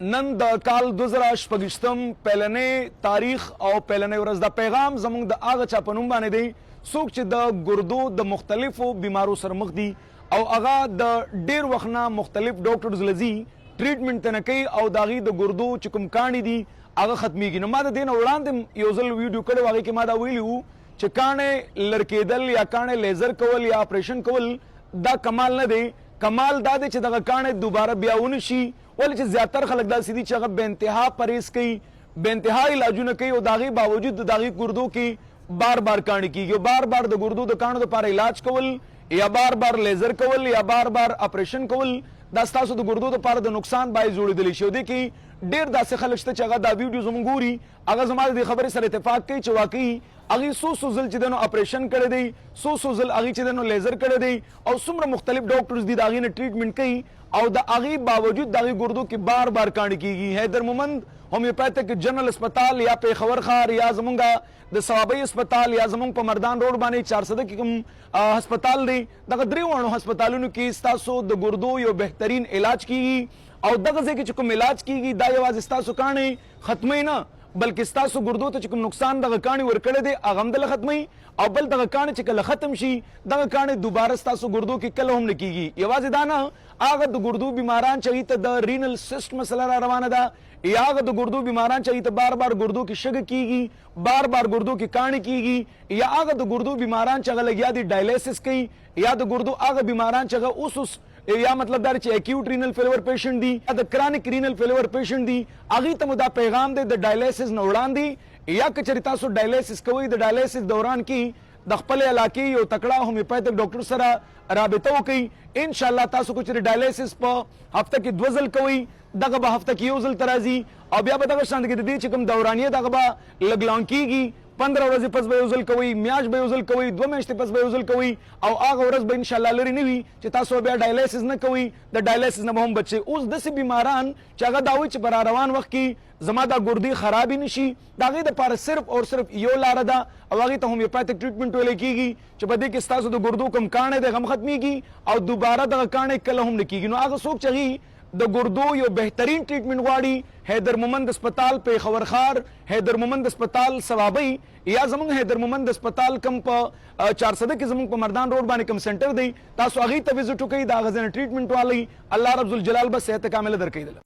نن د کال 2018 پهلنې تاریخ او پهلنې ورځ د پیغام زموږ د هغه چا په نوم باندې دی څوک چې د ګردو د مختلفو بیمارو سره مخ دي او هغه د ډیر وخت نه مختلف ډاکټرز لزی ټریټمنټ نه کوي او د هغې د ګردو چې کوم کاڼي دي هغه ختمیږي. نو ما د دې نه وړاندې یو ځل ویډیو کړی و، هغې کې ما دا ویلي وو چې کاڼې لر کېدل یا کاڼې لیزر کول یا اپریشن کول دا کمال نه دی. کمال دا دی چې دغه کاڼې دوباره بیا ونه شي، ولې چې زیاتر خلک داسې دي چې هغه بې انتها پرهیز کوي، بې انتها علاجونه کوي او د هغې باوجود د هغې ګردو کې بار بار کاڼي کېږي. بار بار د ګردو د کاڼو دپاره علاج کول یا بار بار لیزر کول یا بار بار اپریشن کول دا ستاسو د ګردو دپاره د نقصان باعث جوړېدلی شي. دې کې ډېر داسې خلک شته چې هغه دا ویډیو زموږ ګوري، هغه زما د دې خبرې سره اتفاق کوي چې واقعي هغې څو ځل چې دی نو اپریشن کړی دی، څو ځل هغې چې دی نو لیزر کړی دی او څومره مختلف ډاکټرز دي د هغې نه ټریټمنټ کوي او د هغې باوجود د هغې ګردو کې بار بار کاڼي کېږي. حیدر مومند هومیوپیتھک جنرل اسپتال یا پیښور ښار یا زمونږ د ثوابۍ اسپتال یا زمونږ په مردان روډ باندې 400 کې کوم هسپتال دی، دغه درې واړو هسپتالونو کې ستاسو د ګردو یو بهترین علاج کېږي او دغه ځای کې چې کوم علاج کېږي دا یوازې ستاسو کاڼې ختموي نه، بلکې ستاسو ګردو ته چې کوم نقصان دغه کاڼي ورکړی دی هغه هم دله ختموي او بل دغه کاڼي چې کله ختم شي دغه کاڼي دوباره ستاسو ګردو کې کله هم نه کېږي. یوازې دا نه، هغه د ګردو بیماران چې هغې ته د رینل سسټ مسله را روانه ده یا هغه د ګردو بیماران چې هغې ته بار بار ګردو کې شګه کېږي، بار بار ګردو کې کاڼي کېږي، یا هغه د ګردو بیماران چې هغه لګیا دي ډایلیسس کوي، یا د ګردو هغه بیماران چې هغه اوس یا مطلب دا چې اکیوټ رینل فیلور پیشنټ دي یا د کرانیک رینل فیلور پیشنټ دي، هغې ته مو دا پیغام دی د ډایلیسس نه وړاندې یا که چېرې تاسو ډایلیسس کوئ د ډایلیسس دوران کې د خپل علاقې یو تکړه هومیوپیتھک ډاکټر سره رابطه وکړئ. انشاءالله تاسو کو چېرې ډایلیسس په هفته کې 2 ځل کوئ، دغه به هفته کې 1 ځل ته راځي او بیا به دغه شان کې د دې چې کوم دورانیه دغه به لږ لانګ کېږي، 15 ورځې پس به 1 ځل کوئ، میاشت به 1 ځل کوئ، 2 میاشتې پس به 1 ځل کوئ او هغه ورځ به انشاءالله لرې نه وي چې تاسو بیا ډایلیسس نه کوئ، د ډایلیسس نه به هم بچ شئ. اوس داسې بیماران چې هغه دا وایي چې په را روان وخت کې زما دا ګردې خرابې نه شي، د هغې دپاره صرف او صرف یو لاره ده او هغې ته هومیوپیتھک ټریټمنټ ویلی کېږي چې په دې کې ستاسو د ګردو کوم کاڼی دی هغه هم ختمېږي او دوباره دغه کاڼی کله هم نه کېږي. نو هغه څوک چې هغې د ګردو یو بهترین ټریټمنټ غواړي، حیدر مومند اسپتال پیښور ښار، حیدر مومند اسپتال ثوابۍ یا زموږ حیدر مومند اسپتال کم په 400 کې زموږ په مردان روډ باندې کوم سنټر دی، تاسو هغې ته وزټ وکړئ، د هغه ځای نه ټریټمنټ والئ. الله رب ذوالجلال به صحت کامله درکوي.